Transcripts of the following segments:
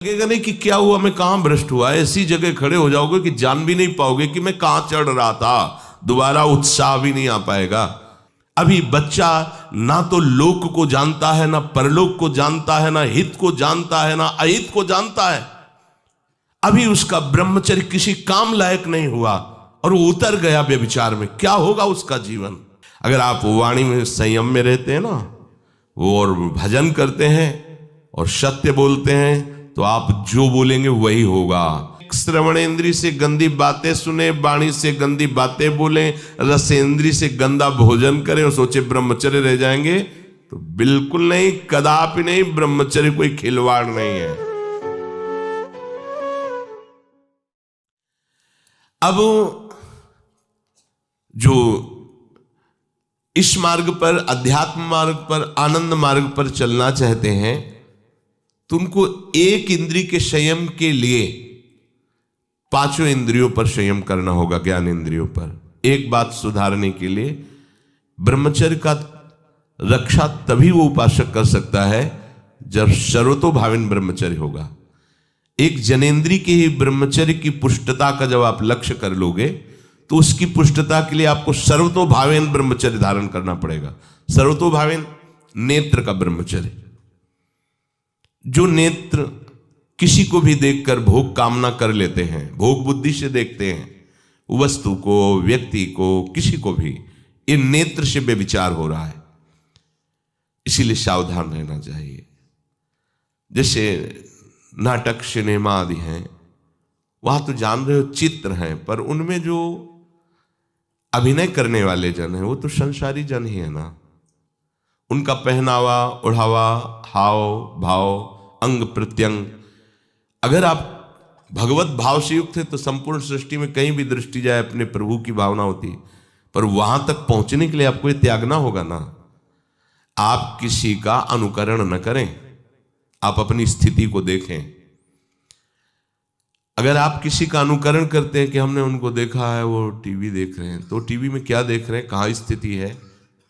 लगेगा नहीं कि क्या हुआ, मैं कहां भ्रष्ट हुआ। ऐसी जगह खड़े हो जाओगे कि जान भी नहीं पाओगे कि मैं कहां चढ़ रहा था। दोबारा उत्साह भी नहीं आ पाएगा। अभी बच्चा ना तो लोक को जानता है, ना परलोक को जानता है, ना हित को जानता है, ना अहित को जानता है। अभी उसका ब्रह्मचर्य किसी काम लायक नहीं हुआ और वो उतर गया व्यभिचार में। क्या होगा उसका जीवन। अगर आप वाणी में संयम में रहते हैं ना, वो और भजन करते हैं और सत्य बोलते हैं, तो आप जो बोलेंगे वही होगा। श्रवणेंद्री से गंदी बातें सुने, वाणी से गंदी बातें बोले, रसेंद्री से गंदा भोजन करें और सोचे ब्रह्मचर्य रह जाएंगे, तो बिल्कुल नहीं, कदापि नहीं। ब्रह्मचर्य कोई खिलवाड़ नहीं है। अब जो इस मार्ग पर, अध्यात्म मार्ग पर, आनंद मार्ग पर चलना चाहते हैं, तो उनको एक इंद्रिय के संयम के लिए पांचों इंद्रियों पर संयम करना होगा। ज्ञान इंद्रियों पर एक बात सुधारने के लिए ब्रह्मचर्य का रक्षा तभी वो उपासक कर सकता है जब सर्वतोभाविन ब्रह्मचर्य होगा। एक जनेन्द्रीय के ही ब्रह्मचर्य की पुष्टता का जब आप लक्ष्य कर लोगे, तो उसकी पुष्टता के लिए आपको सर्वतोभावेन ब्रह्मचर्य धारण करना पड़ेगा। सर्वतोभावेन नेत्र का ब्रह्मचर्य। जो नेत्र किसी को भी देखकर भोग कामना कर लेते हैं, भोग बुद्धि से देखते हैं वस्तु को, व्यक्ति को, किसी को भी, ये नेत्र से व्यभिचार हो रहा है। इसीलिए सावधान रहना चाहिए। जैसे नाटक, सिनेमा आदि हैं, वहां तो जान रहे हो चित्र हैं, पर उनमें जो अभिनय करने वाले जन हैं वो तो संसारी जन ही है ना। उनका पहनावा, ओढ़ावा, हाव भाव, अंग प्रत्यंग, अगर आप भगवत भाव से युक्त है तो संपूर्ण सृष्टि में कहीं भी दृष्टि जाए अपने प्रभु की भावना होती है। पर वहां तक पहुंचने के लिए आपको ये त्यागना होगा ना। आप किसी का अनुकरण न करें, आप अपनी स्थिति को देखें। अगर आप किसी का अनुकरण करते हैं कि हमने उनको देखा है, वो टीवी देख रहे हैं, तो टीवी में क्या देख रहे हैं, कहाँ स्थिति है,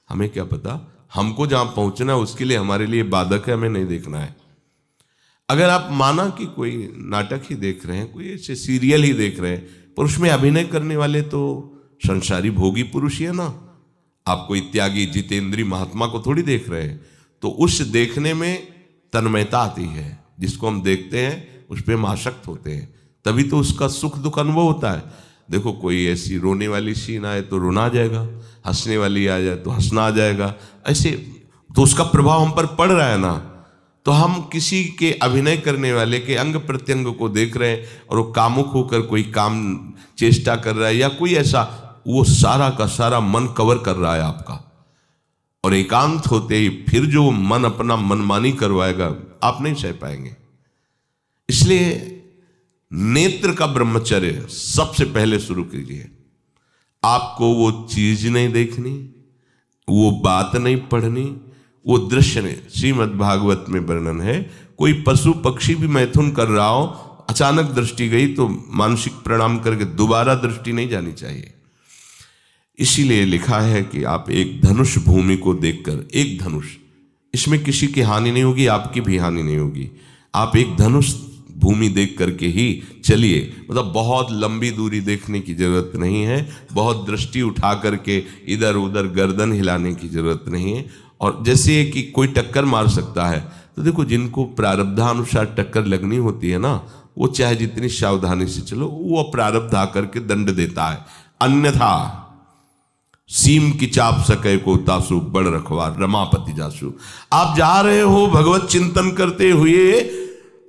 हमें क्या पता। हमको जहां पहुंचना है उसके लिए हमारे लिए बाधक है, हमें नहीं देखना है। अगर आप माना कि कोई नाटक ही देख रहे हैं, कोई ऐसे सीरियल ही देख रहे हैं, पर उसमें अभिनय करने वाले तो संसारी भोगी पुरुष ही है ना। आप कोई त्यागी जितेंद्रीय महात्मा को थोड़ी देख रहे हैं। तो उस देखने में तन्मयता आती है। जिसको हम देखते हैं उस पर हम आसक्त होते हैं, तभी तो उसका सुख दुख अनुभव होता है। देखो, कोई ऐसी रोने वाली सीन आए तो रोना आ जाएगा, हंसने वाली आ जाए तो हंसना आ जाएगा। ऐसे तो उसका प्रभाव हम पर पड़ रहा है ना। तो हम किसी के अभिनय करने वाले के अंग प्रत्यंग को देख रहे हैं और वो कामुक होकर कोई काम चेष्टा कर रहा है या कोई ऐसा, वो सारा का सारा मन कवर कर रहा है आपका। और एकांत होते ही फिर जो मन अपना मनमानी करवाएगा, आप नहीं सह पाएंगे। इसलिए नेत्र का ब्रह्मचर्य सबसे पहले शुरू कीजिए। आपको वो चीज नहीं देखनी, वो बात नहीं पढ़नी, वो दृश्य नहीं। श्रीमद् भागवत में वर्णन है, कोई पशु पक्षी भी मैथुन कर रहा हो, अचानक दृष्टि गई तो मानसिक प्रणाम करके दोबारा दृष्टि नहीं जानी चाहिए। इसीलिए लिखा है कि आप एक धनुष भूमि को देखकर, एक धनुष, इसमें किसी की हानि नहीं होगी, आपकी भी हानि नहीं होगी। आप एक धनुष भूमि देख करके ही चलिए। मतलब बहुत लंबी दूरी देखने की जरूरत नहीं है, बहुत दृष्टि उठा करके इधर उधर गर्दन हिलाने की जरूरत नहीं है। और जैसे कि कोई टक्कर मार सकता है, तो देखो जिनको प्रारब्धानुसार टक्कर लगनी होती है ना, वो चाहे जितनी सावधानी से चलो, वो प्रारब्ध आकर के दंड देता है। अन्यथा सीम की चाप सके को तासु, बड़ रखवार रमापति जासु। आप जा रहे हो भगवत चिंतन करते हुए,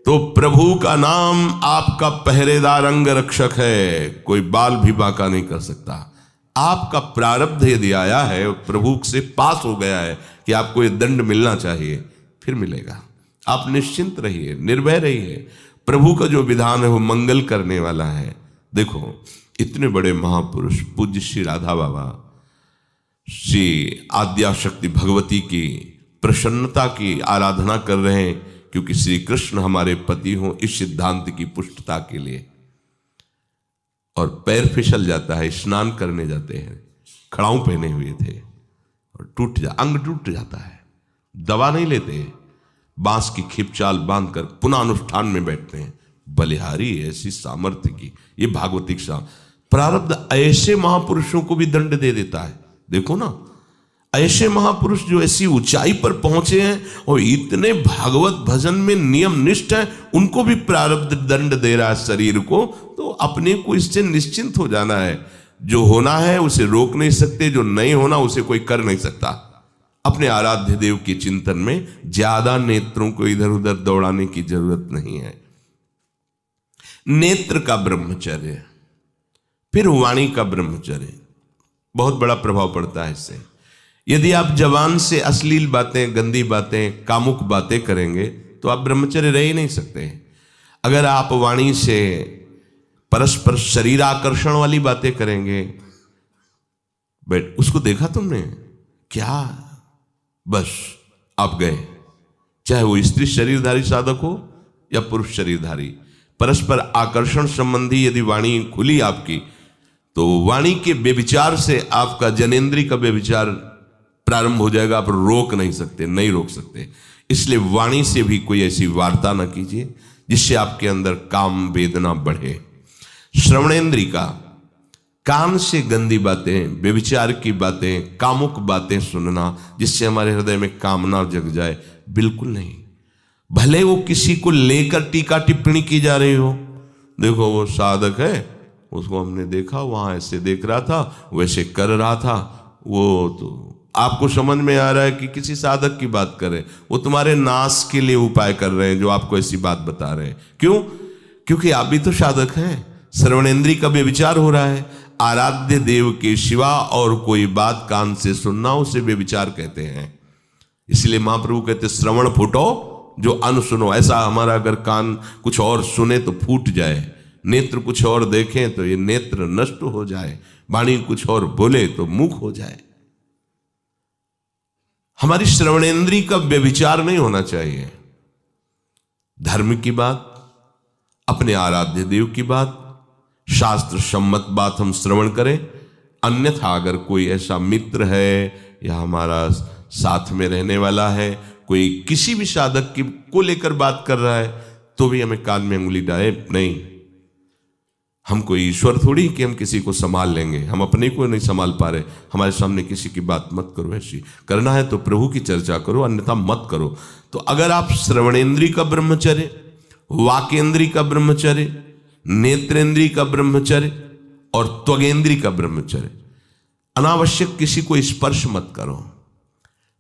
तो प्रभु का नाम आपका पहरेदार अंग रक्षक है, कोई बाल भी बांका नहीं कर सकता। आपका प्रारब्ध यदि आया है, प्रभु से पास हो गया है कि आपको ये दंड मिलना चाहिए, फिर मिलेगा। आप निश्चिंत रहिए, निर्भय रहिए। प्रभु का जो विधान है वो मंगल करने वाला है। देखो, इतने बड़े महापुरुष पूज्य श्री राधा बाबा, श्री आद्याशक्ति भगवती की प्रसन्नता की आराधना कर रहे हैं, क्योंकि श्री कृष्ण हमारे पति हों, इस सिद्धांत की पुष्टता के लिए। और पैर फिसल जाता है, स्नान करने जाते हैं, खड़ाऊ पहने हुए थे और अंग टूट जाता है, दवा नहीं लेते, बांस की खिपचाल बांधकर पुनः अनुष्ठान में बैठते हैं। बलिहारी ऐसी सामर्थ्य की, ये भागवतिक प्रारब्ध ऐसे महापुरुषों को भी दंड दे देता है। देखो ना, ऐसे महापुरुष जो ऐसी ऊंचाई पर पहुंचे हैं और इतने भागवत भजन में नियम निष्ठ है, उनको भी प्रारब्ध दंड दे रहा है शरीर को। तो अपने को इससे निश्चिंत हो जाना है। जो होना है उसे रोक नहीं सकते, जो नहीं होना उसे कोई कर नहीं सकता। अपने आराध्य देव के चिंतन में ज्यादा नेत्रों को इधर उधर दौड़ाने की जरूरत नहीं है। नेत्र का ब्रह्मचर्य, फिर वाणी का ब्रह्मचर्य, बहुत बड़ा प्रभाव पड़ता है इससे। यदि आप जबान से अश्लील बातें, गंदी बातें, कामुक बातें करेंगे तो आप ब्रह्मचर्य रह ही नहीं सकते। अगर आप वाणी से परस्पर शरीर आकर्षण वाली बातें करेंगे, बट उसको देखा तुमने क्या, बस आप गए। चाहे वो स्त्री शरीरधारी साधक हो या पुरुष शरीरधारी, परस्पर आकर्षण संबंधी यदि वाणी खुली आपकी, तो वाणी के व्यभिचार से आपका जनेंद्री का व्यभिचार प्रारंभ हो जाएगा। आप रोक नहीं सकते, नहीं रोक सकते। इसलिए वाणी से भी कोई ऐसी वार्ता ना कीजिए जिससे आपके अंदर काम वेदना बढ़े। श्रवणेंद्री का, कान से गंदी बातें, व्यभिचार की बातें, कामुक बातें सुनना जिससे हमारे हृदय में कामना जग जाए, बिल्कुल नहीं। भले वो किसी को लेकर टीका टिप्पणी की जा रही हो, देखो वो साधक है, उसको हमने देखा वहां ऐसे देख रहा था, वैसे कर रहा था, वो तो आपको समझ में आ रहा है कि किसी साधक की बात कर रहे हैं, वो तुम्हारे नाश के लिए उपाय कर रहे हैं जो आपको ऐसी बात बता रहे हैं। क्यों? क्योंकि आप भी तो साधक हैं। श्रवणेंद्री का व्यभिचार हो रहा है। आराध्य देव के सिवा और कोई बात कान से सुनना उसे व्यभिचार कहते हैं। इसलिए महाप्रभु कहते श्रवण फूटो जो अन सुनो। ऐसा हमारा अगर कान कुछ और सुने तो फूट जाए, नेत्र कुछ और देखें तो ये नेत्र नष्ट हो जाए, वाणी कुछ और बोले तो मुख हो जाए। हमारी श्रवणेंद्री का व्यभिचार नहीं होना चाहिए। धर्म की बात, अपने आराध्य देव की बात, शास्त्र सम्मत बात हम श्रवण करें। अन्यथा अगर कोई ऐसा मित्र है या हमारा साथ में रहने वाला है, कोई किसी भी साधक की को लेकर बात कर रहा है, तो भी हमें कान में उंगली डाले नहीं। हम कोई ईश्वर थोड़ी कि हम किसी को संभाल लेंगे, हम अपने को नहीं संभाल पा रहे। हमारे सामने किसी की बात मत करो, ऐसी करना है तो प्रभु की चर्चा करो, अन्यथा मत करो। तो अगर आप श्रवणेंद्री का ब्रह्मचर्य, वाकेंद्री का ब्रह्मचर्य, नेत्रेंद्री का ब्रह्मचर्य और त्वगेंद्री का ब्रह्मचर्य, अनावश्यक किसी को स्पर्श मत करो।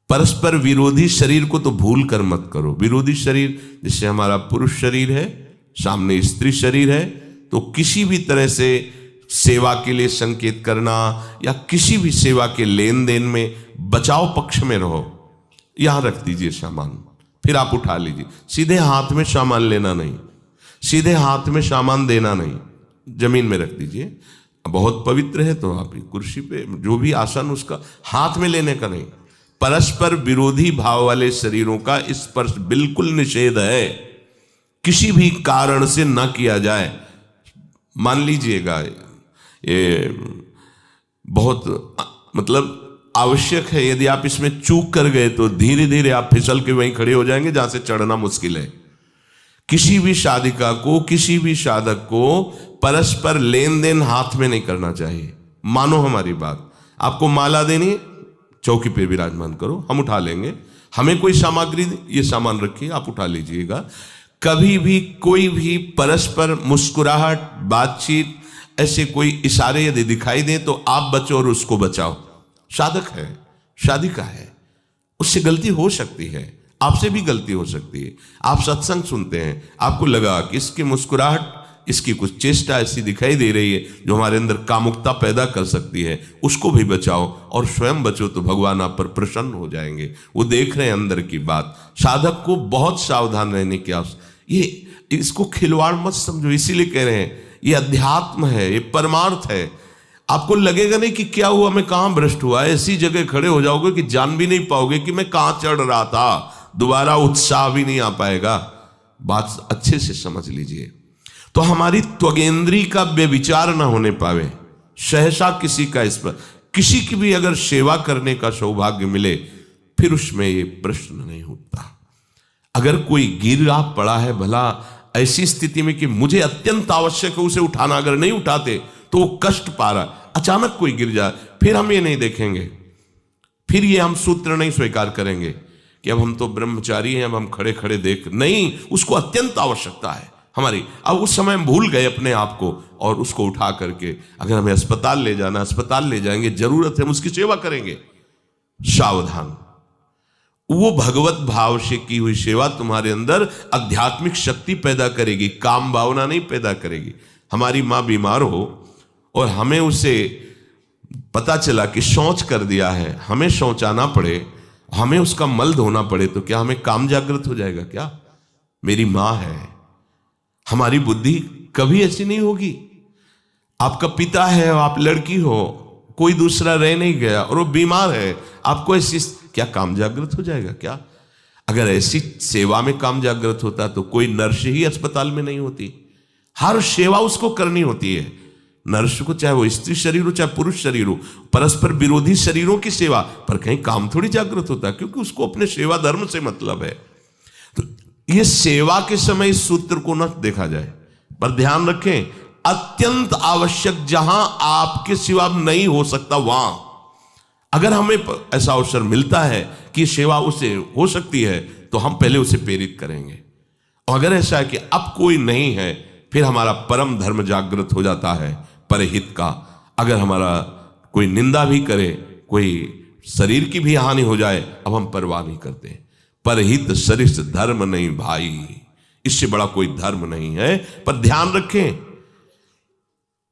परस्पर विरोधी शरीर को तो भूल कर मत करो। विरोधी शरीर जिससे हमारा पुरुष शरीर है, सामने स्त्री शरीर है, तो किसी भी तरह से सेवा के लिए संकेत करना या किसी भी सेवा के लेन देन में बचाव पक्ष में रहो। यहां रख दीजिए सामान, फिर आप उठा लीजिए। सीधे हाथ में सामान लेना नहीं, सीधे हाथ में सामान देना नहीं, जमीन में रख दीजिए। बहुत पवित्र है तो आप कुर्सी पे जो भी आसन उसका हाथ में लेने का नहीं। परस्पर विरोधी भाव वाले शरीरों का स्पर्श बिल्कुल निषेध है, किसी भी कारण से न किया जाए। मान लीजिएगा ये बहुत मतलब आवश्यक है, यदि आप इसमें चूक कर गए तो धीरे धीरे आप फिसल के वहीं खड़े हो जाएंगे जहां से चढ़ना मुश्किल है। किसी भी साधिका को, किसी भी साधक को परस्पर लेन देन हाथ में नहीं करना चाहिए। मानो हमारी बात, आपको माला देनी, चौकी पे विराजमान करो, हम उठा लेंगे। हमें कोई सामग्री, ये सामान रखिए, आप उठा लीजिएगा। कभी भी कोई भी परस्पर मुस्कुराहट, बातचीत, ऐसे कोई इशारे यदि दिखाई दे तो आप बचो और उसको बचाओ। साधक है, साधिका है, उससे गलती हो सकती है, आपसे भी गलती हो सकती है। आप सत्संग सुनते हैं, आपको लगा कि इसकी मुस्कुराहट, इसकी कुछ चेष्टा ऐसी दिखाई दे रही है जो हमारे अंदर कामुकता पैदा कर सकती है, उसको भी बचाओ और स्वयं बचो, तो भगवान आप पर प्रसन्न हो जाएंगे। वो देख रहे हैं अंदर की बात। साधक को बहुत सावधान रहने की आवश्यकता। ये इसको खिलवाड़ मत समझो, इसीलिए कह रहे हैं ये अध्यात्म है, ये परमार्थ है। आपको लगेगा नहीं कि क्या हुआ, मैं कहां भ्रष्ट हुआ, ऐसी जगह खड़े हो जाओगे कि जान भी नहीं पाओगे कि मैं कहां चढ़ रहा था, दोबारा उत्साह भी नहीं आ पाएगा। बात अच्छे से समझ लीजिए। तो हमारी त्वगेंद्री का व्यभिचार ना होने पावे, सहसा किसी का इस पर, किसी की भी अगर सेवा करने का सौभाग्य मिले, फिर उसमें ये प्रश्न नहीं उठता। अगर कोई गिरा पड़ा है भला ऐसी स्थिति में कि मुझे अत्यंत आवश्यक है उसे उठाना, अगर नहीं उठाते तो वो कष्ट पा रहा, अचानक कोई गिर जाए, फिर हम ये नहीं देखेंगे, फिर ये हम सूत्र नहीं स्वीकार करेंगे कि अब हम तो ब्रह्मचारी हैं, अब हम खड़े खड़े देख नहीं, उसको अत्यंत आवश्यकता है हमारी। अब उस समय हम भूल गए अपने आप को और उसको उठा करके अगर हमें अस्पताल ले जाना, अस्पताल ले जाएंगे, जरूरत है हम उसकी सेवा करेंगे। सावधान, वो भगवत भाव से की हुई सेवा तुम्हारे अंदर आध्यात्मिक शक्ति पैदा करेगी, काम भावना नहीं पैदा करेगी। हमारी माँ बीमार हो और हमें उसे पता चला कि शौच कर दिया है, हमें शौचाना पड़े, हमें उसका मल धोना पड़े, तो क्या हमें काम जागृत हो जाएगा? क्या मेरी माँ है। हमारी बुद्धि कभी ऐसी नहीं होगी। आपका पिता है, आप लड़की हो, कोई दूसरा रह नहीं गया और वो बीमार है, आपको ऐसी क्या काम जागृत हो जाएगा? क्या अगर ऐसी सेवा में काम जागृत होता तो कोई नर्स ही अस्पताल में नहीं होती। हर सेवा उसको करनी होती है, नर्स को, चाहे वो स्त्री शरीर हो चाहे पुरुष शरीर हो, परस्पर विरोधी शरीरों की सेवा, पर कहीं काम थोड़ी जागृत होता है, क्योंकि उसको अपने सेवा धर्म से मतलब है। तो ये सेवा के समय इस सूत्र को न देखा जाए, पर ध्यान रखें, अत्यंत आवश्यक जहां आपके सिवा नहीं हो सकता वहां अगर हमें ऐसा अवसर मिलता है कि सेवा उसे हो सकती है तो हम पहले उसे प्रेरित करेंगे। और अगर ऐसा है कि अब कोई नहीं है, फिर हमारा परम धर्म जागृत हो जाता है परहित का। अगर हमारा कोई निंदा भी करे, कोई शरीर की भी हानि हो जाए, अब हम परवाह नहीं करते। परहित सरिस धर्म नहीं भाई, इससे बड़ा कोई धर्म नहीं है। पर ध्यान रखें,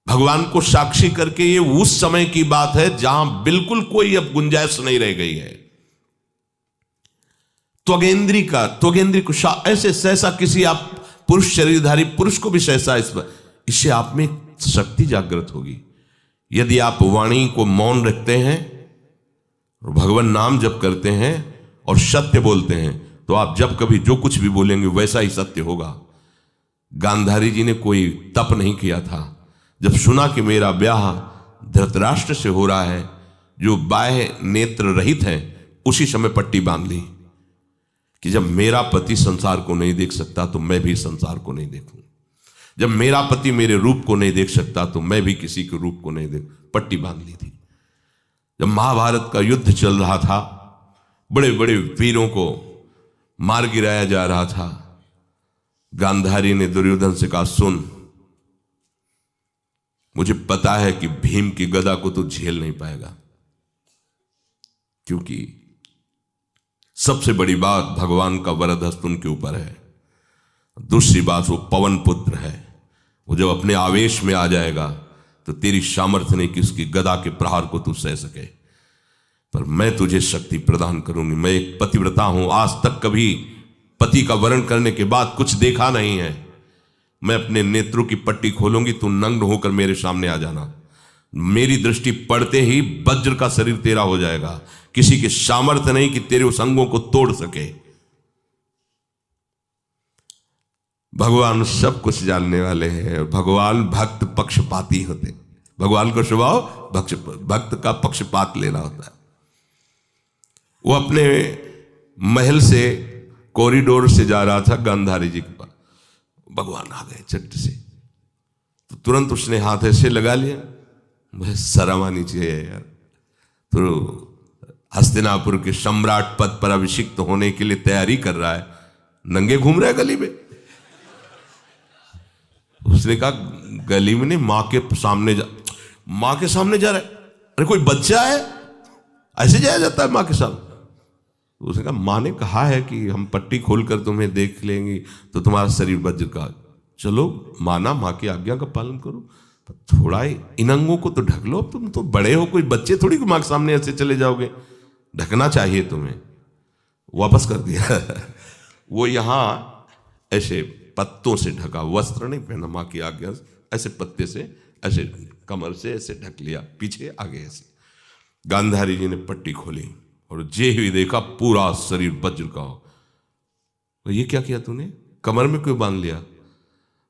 भगवान को साक्षी करके ये उस समय की बात है जहां बिल्कुल कोई अब गुंजाइश नहीं रह गई है। त्वगेंद्री को ऐसे सहसा किसी आप पुरुष शरीरधारी पुरुष को भी सहसा इससे आप में शक्ति जागृत होगी। यदि आप वाणी को मौन रखते हैं और भगवान नाम जप करते हैं और सत्य बोलते हैं, तो आप जब कभी जो कुछ भी बोलेंगे वैसा ही सत्य होगा। गांधारी जी ने कोई तप नहीं किया था। जब सुना कि मेरा ब्याह धृतराष्ट्र से हो रहा है जो बाह्य नेत्र रहित हैं, उसी समय पट्टी बांध ली कि जब मेरा पति संसार को नहीं देख सकता तो मैं भी संसार को नहीं देखूं। जब मेरा पति मेरे रूप को नहीं देख सकता तो मैं भी किसी के रूप को नहीं देख, पट्टी बांध ली थी। जब महाभारत का युद्ध चल रहा था, बड़े बड़े वीरों को मार गिराया जा रहा था, गांधारी ने दुर्योधन से कहा, सुन, मुझे पता है कि भीम की गदा को तो झेल नहीं पाएगा, क्योंकि सबसे बड़ी बात भगवान का वरद हस्त उनके ऊपर है। दूसरी बात, वो पवन पुत्र है, वो जब अपने आवेश में आ जाएगा तो तेरी सामर्थ्य नहीं कि उसकी गदा के प्रहार को तू सह सके, पर मैं तुझे शक्ति प्रदान करूंगी। मैं एक पतिव्रता हूं, आज तक कभी पति का वरण करने के बाद कुछ देखा नहीं है। मैं अपने नेत्रों की पट्टी खोलूंगी, तू नग्न होकर मेरे सामने आ जाना। मेरी दृष्टि पड़ते ही वज्र का शरीर तेरा हो जाएगा, किसी के सामर्थ्य नहीं कि तेरे उस अंगों को तोड़ सके। भगवान सब कुछ जानने वाले हैं, भगवान भक्त पक्षपाती होते। भगवान का स्वभाव भक्त का पक्षपात लेना होता है। वो अपने महल से कॉरिडोर से जा रहा था गांधारी जी के पास, भगवान आ गए झट से, तो तुरंत उसने हाथ ऐसे लगा लिया, मुझे शर्म आनी चाहिए यार, तो हस्तिनापुर के सम्राट पद पर अभिषिक्त होने के लिए तैयारी कर रहा है, नंगे घूम रहा है गली में। उसने कहा, गली में नहीं, मां के सामने जा रहा है। अरे कोई बच्चा है, ऐसे जाया जाता है मां के सामने? उसने कहा, मां ने कहा है कि हम पट्टी खोलकर तुम्हें देख लेंगे तो तुम्हारा शरीर वज्र का, चलो माना, मां की आज्ञा का पालन करो, थोड़ा इन अंगों को तो ढक लो, तुम तो बड़े हो, कोई बच्चे थोड़ी मां के सामने ऐसे चले जाओगे, ढकना चाहिए तुम्हें। वापस कर दिया। वो यहां ऐसे पत्तों से ढका, वस्त्र नहीं पहना, मां की आज्ञा, ऐसे पत्ते से ऐसे कमर से ऐसे ढक लिया, पीछे आगे ऐसे। गांधारी जी ने पट्टी खोली और जे ही देखा पूरा शरीर वज्र का हो। तो ये क्या किया तूने, कमर में क्यों बांध लिया?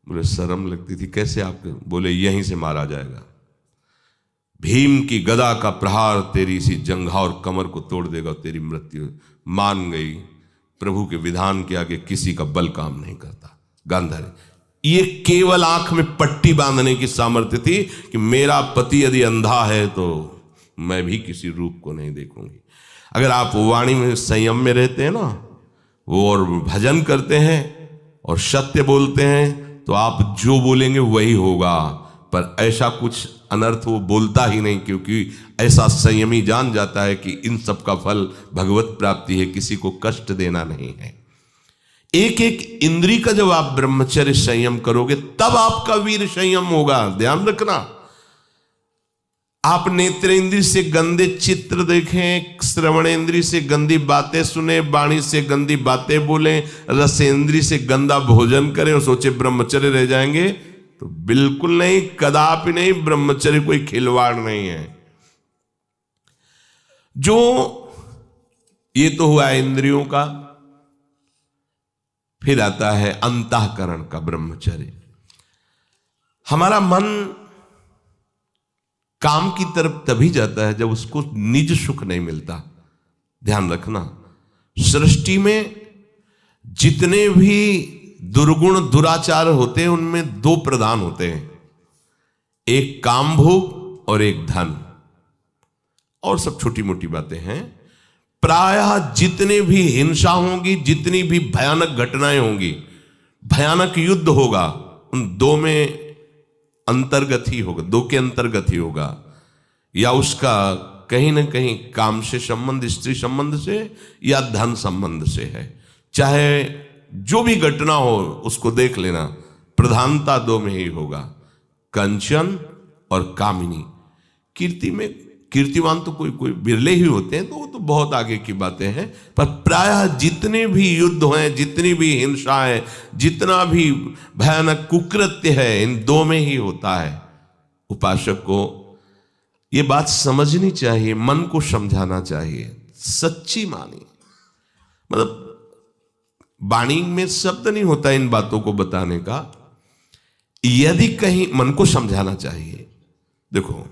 बोले शर्म लगती थी। कैसे आपके? बोले यहीं से मारा जाएगा, भीम की गदा का प्रहार तेरी इसी जंघा और कमर को तोड़ देगा, तेरी मृत्यु। मान गई, प्रभु के विधान के आगे किसी का बल काम नहीं करता। गांधारी, ये केवल आंख में पट्टी बांधने की सामर्थ्य थी कि मेरा पति यदि अंधा है तो मैं भी किसी रूप को नहीं देखूंगी। अगर आप वाणी में संयम में रहते हैं ना, वो और भजन करते हैं और सत्य बोलते हैं, तो आप जो बोलेंगे वही होगा। पर ऐसा कुछ अनर्थ वो बोलता ही नहीं, क्योंकि ऐसा संयमी जान जाता है कि इन सब का फल भगवत प्राप्ति है, किसी को कष्ट देना नहीं है। एक एक इंद्री का जब आप ब्रह्मचर्य संयम करोगे तब आपका वीर संयम होगा। ध्यान रखना, आप नेत्रेंद्री से गंदे चित्र देखें, श्रवणेंद्री से गंदी बातें सुने, वाणी से गंदी बातें बोलें, रसेंद्री से गंदा भोजन करें और सोचे ब्रह्मचर्य रह जाएंगे, तो बिल्कुल नहीं, कदापि नहीं। ब्रह्मचर्य कोई खिलवाड़ नहीं है। जो ये तो हुआ इंद्रियों का, फिर आता है अंतःकरण का ब्रह्मचर्य। हमारा मन काम की तरफ तभी जाता है जब उसको निज सुख नहीं मिलता। ध्यान रखना, सृष्टि में जितने भी दुर्गुण दुराचार होते हैं उनमें दो प्रधान होते हैं, एक काम भोग और एक धन, और सब छोटी मोटी बातें हैं। प्रायः जितने भी हिंसा होगी, जितनी भी भयानक घटनाएं होंगी, भयानक युद्ध होगा, उन दो में अंतर्गत ही होगा, दो के अंतर्गत ही होगा। या उसका कहीं ना कहीं काम से संबंध, स्त्री संबंध से या धन संबंध से है। चाहे जो भी घटना हो उसको देख लेना, प्रधानता दो में ही होगा, कंचन और कामिनी। कीर्ति में कीर्तिवान तो कोई कोई बिरले ही होते हैं, तो वो तो बहुत आगे की बातें हैं। पर प्रायः जितने भी युद्ध हैं, जितनी भी हिंसा है, जितना भी भयानक कुकृत्य है, इन दो में ही होता है। उपासक को ये बात समझनी चाहिए, मन को समझाना चाहिए, सच्ची मानी। मतलब वाणी में शब्द नहीं होता इन बातों को बताने का, यदि कहीं मन को समझाना चाहिए। देखो,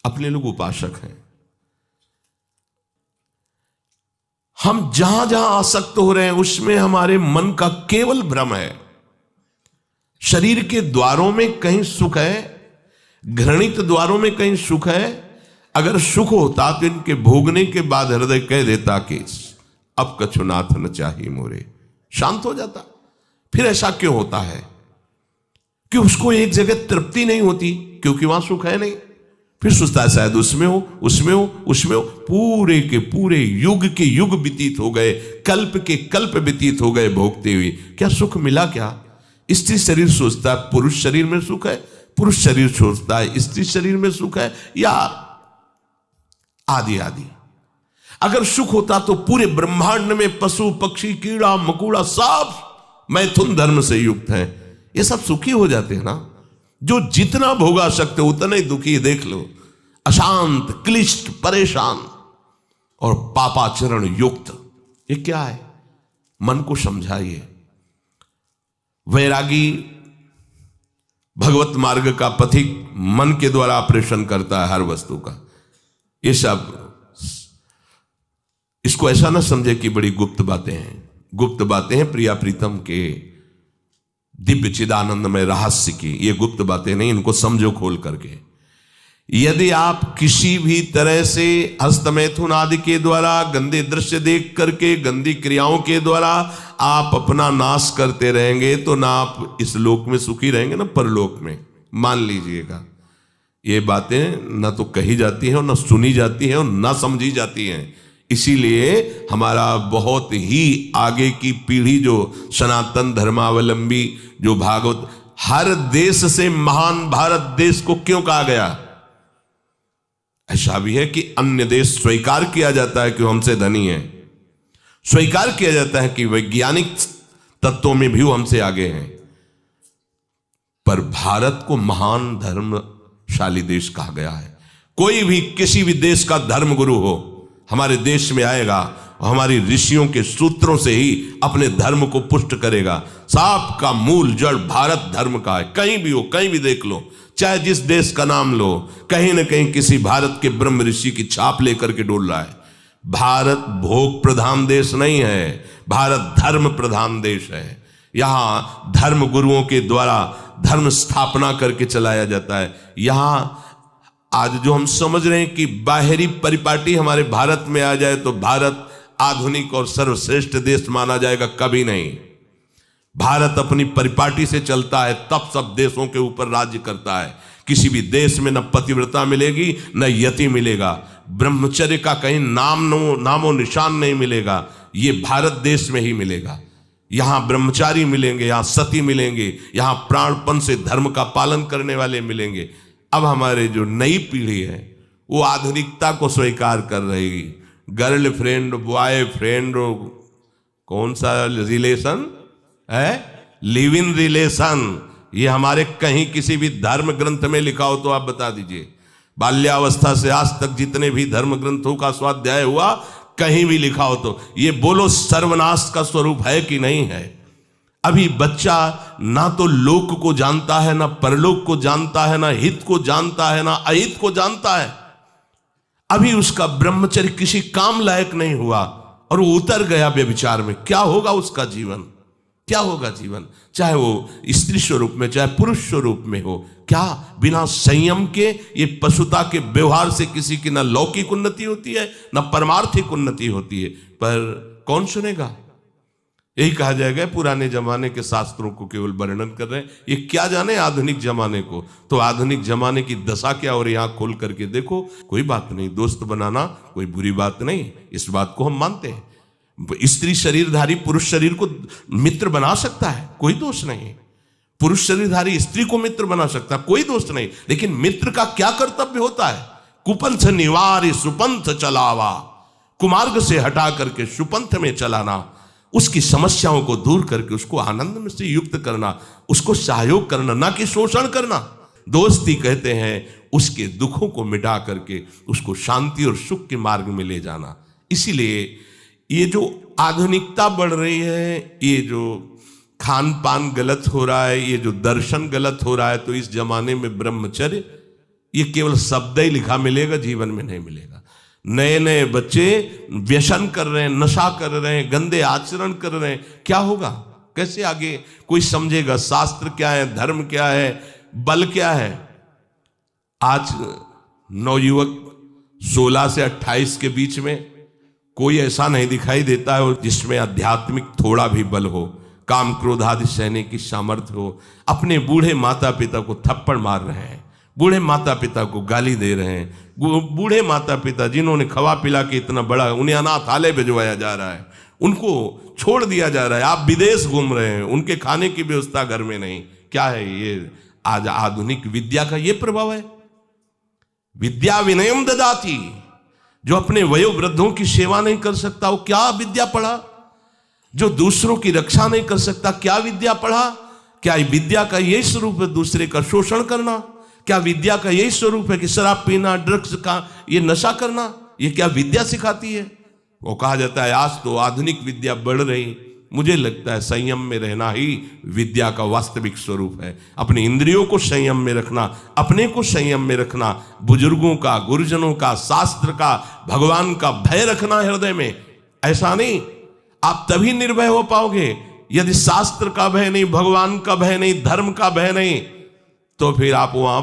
अपने लोग उपासक हैं, हम जहां जहां आसक्त हो रहे हैं उसमें हमारे मन का केवल भ्रम है। शरीर के द्वारों में कहीं सुख है, घृणित द्वारों में कहीं सुख है। अगर सुख होता तो इनके भोगने के बाद हृदय कह देता कि अब कछुनाथ न चाहिए मोरे, शांत हो जाता। फिर ऐसा क्यों होता है कि उसको एक जगह तृप्ति नहीं होती? क्योंकि वहां सुख है नहीं। फिर सोचता है शायद उसमें हो, उसमें हो, उसमें हो। पूरे के पूरे युग के युग व्यतीत हो गए, कल्प के कल्प व्यतीत हो गए भोगते हुए, क्या सुख मिला? क्या स्त्री शरीर सोचता है पुरुष शरीर में सुख है, पुरुष शरीर सोचता है स्त्री शरीर में सुख है, या आदि आदि। अगर सुख होता तो पूरे ब्रह्मांड में पशु पक्षी कीड़ा मकोड़ा सब मैथुन धर्म से युक्त हैं, ये सब सुखी हो जाते हैं ना। जो जितना भोगा सकते उतना ही दुखी, देख लो, अशांत, क्लिष्ट, परेशान और पापाचरण युक्त। ये क्या है? मन को समझाइए। वैरागी भगवत मार्ग का पथिक मन के द्वारा ऑपरेशन करता है हर वस्तु का। ये सब, इसको ऐसा ना समझे कि बड़ी गुप्त बातें हैं। गुप्त बातें हैं प्रिया प्रीतम के दिव्य चिदानंद में रहस्य की, ये गुप्त बातें नहीं, इनको समझो खोल करके। यदि आप किसी भी तरह से हस्तमैथुन आदि के द्वारा, गंदे दृश्य देख करके, गंदी क्रियाओं के द्वारा आप अपना नाश करते रहेंगे, तो ना आप इस लोक में सुखी रहेंगे ना परलोक में। मान लीजिएगा, ये बातें ना तो कही जाती हैं और ना सुनी जाती हैं और ना समझी जाती हैं। इसीलिए हमारा बहुत ही आगे की पीढ़ी जो सनातन धर्मावलंबी, जो भागवत, हर देश से महान भारत देश को क्यों कहा गया? ऐसा भी है कि अन्य देश स्वीकार किया जाता है कि वो हमसे धनी है, स्वीकार किया जाता है कि वैज्ञानिक तत्वों में भी वो हमसे आगे हैं, पर भारत को महान धर्मशाली देश कहा गया है। कोई भी किसी भी देश का धर्म गुरु हो, हमारे देश में आएगा और हमारी ऋषियों के सूत्रों से ही अपने धर्म को पुष्ट करेगा। सांप का मूल जड़ भारत धर्म का है। कहीं भी हो, कहीं भी देख लो, चाहे जिस देश का नाम लो, कहीं ना कहीं किसी भारत के ब्रह्म ऋषि की छाप लेकर के डोल रहा है। भारत भोग प्रधान देश नहीं है, भारत धर्म प्रधान देश है। यहां धर्म गुरुओं के द्वारा धर्म स्थापना करके चलाया जाता है। यहां आज जो हम समझ रहे हैं कि बाहरी परिपाटी हमारे भारत में आ जाए तो भारत आधुनिक और सर्वश्रेष्ठ देश माना जाएगा, कभी नहीं। भारत अपनी परिपाटी से चलता है, तब सब देशों के ऊपर राज्य करता है। किसी भी देश में न पतिव्रता मिलेगी न यति मिलेगा, ब्रह्मचर्य का कहीं नामो निशान नहीं मिलेगा, ये भारत देश में ही मिलेगा। यहां ब्रह्मचारी मिलेंगे, यहां सती मिलेंगे, यहां प्राणपण से धर्म का पालन करने वाले मिलेंगे। अब हमारे जो नई पीढ़ी है वो आधुनिकता को स्वीकार कर रही। गर्लफ्रेंड, बॉयफ्रेंड, कौन सा रिलेशन है, लिव इन रिलेशन, ये हमारे कहीं किसी भी धर्म ग्रंथ में लिखा हो तो आप बता दीजिए। बाल्यावस्था से आज तक जितने भी धर्म ग्रंथों का स्वाध्याय हुआ, कहीं भी लिखा हो तो ये बोलो सर्वनाश का स्वरूप है कि नहीं है। अभी बच्चा ना तो लोक को जानता है, ना परलोक को जानता है, ना हित को जानता है, ना अहित को जानता है। अभी उसका ब्रह्मचर्य किसी काम लायक नहीं हुआ और वो उतर गया व्यभिचार में। क्या होगा उसका जीवन, क्या होगा जीवन, चाहे वो स्त्री स्वरूप में चाहे पुरुष स्वरूप में हो। क्या बिना संयम के ये पशुता के व्यवहार से किसी की ना लौकिक उन्नति होती है ना परमार्थिक उन्नति होती है। पर कौन सुनेगा। यही कहा जाएगा पुराने जमाने के शास्त्रों को केवल वर्णन कर रहे हैं, ये क्या जाने आधुनिक जमाने को। तो आधुनिक जमाने की दशा क्या, और यहां खोल करके देखो। कोई बात नहीं, दोस्त बनाना कोई बुरी बात नहीं, इस बात को हम मानते हैं। स्त्री शरीरधारी पुरुष शरीर को मित्र बना सकता है, कोई दोष नहीं। पुरुष शरीरधारी स्त्री को मित्र बना सकता है, कोई दोष नहीं। लेकिन मित्र का क्या कर्तव्य होता है, कुपंथ निवार सुपंथ चलावा, कुमार्ग से हटा करके सुपंथ में चलाना, उसकी समस्याओं को दूर करके उसको आनंद में से युक्त करना, उसको सहयोग करना, ना कि शोषण करना। दोस्ती कहते हैं उसके दुखों को मिटा करके उसको शांति और सुख के मार्ग में ले जाना। इसीलिए ये जो आधुनिकता बढ़ रही है, ये जो खान पान गलत हो रहा है, ये जो दर्शन गलत हो रहा है, तो इस जमाने में ब्रह्मचर्य ये केवल शब्द ही लिखा मिलेगा, जीवन में नहीं मिलेगा। नए नए बच्चे व्यसन कर रहे हैं, नशा कर रहे हैं, गंदे आचरण कर रहे हैं, क्या होगा, कैसे आगे कोई समझेगा शास्त्र क्या है, धर्म क्या है, बल क्या है। आज नवयुवक 16 से 28 के बीच में कोई ऐसा नहीं दिखाई देता है जिसमें आध्यात्मिक थोड़ा भी बल हो, काम क्रोध आदि सहने की सामर्थ्य हो। अपने बूढ़े माता पिता को थप्पड़ मार रहे हैं, बूढ़े माता पिता को गाली दे रहे हैं, बूढ़े माता पिता जिन्होंने खवा पिला के इतना बड़ा, उन्हें अनाथालय भिजवाया जा रहा है, उनको छोड़ दिया जा रहा है। आप विदेश घूम रहे हैं, उनके खाने की व्यवस्था घर में नहीं। क्या है ये, आज आधुनिक विद्या का ये प्रभाव है। विद्या विनयम ददाती, जो अपने वयोवृद्धों की सेवा नहीं कर सकता वो क्या विद्या पढ़ा। जो दूसरों की रक्षा नहीं कर सकता क्या विद्या पढ़ा। क्या विद्या का यही स्वरूप है दूसरे का शोषण करना। क्या विद्या का यही स्वरूप है कि शराब पीना, ड्रग्स का ये नशा करना, ये क्या विद्या सिखाती है। वो कहा जाता है आज तो आधुनिक विद्या बढ़ रही, मुझे लगता है संयम में रहना ही विद्या का वास्तविक स्वरूप है। अपने इंद्रियों को संयम में रखना, अपने को संयम में रखना, बुजुर्गों का, गुरुजनों का, शास्त्र का, भगवान का भय रखना हृदय में। ऐसा नहीं, आप तभी निर्भय हो पाओगे यदि शास्त्र का भय नहीं, भगवान का भय नहीं, धर्म का भय नहीं, तो फिर आप वहां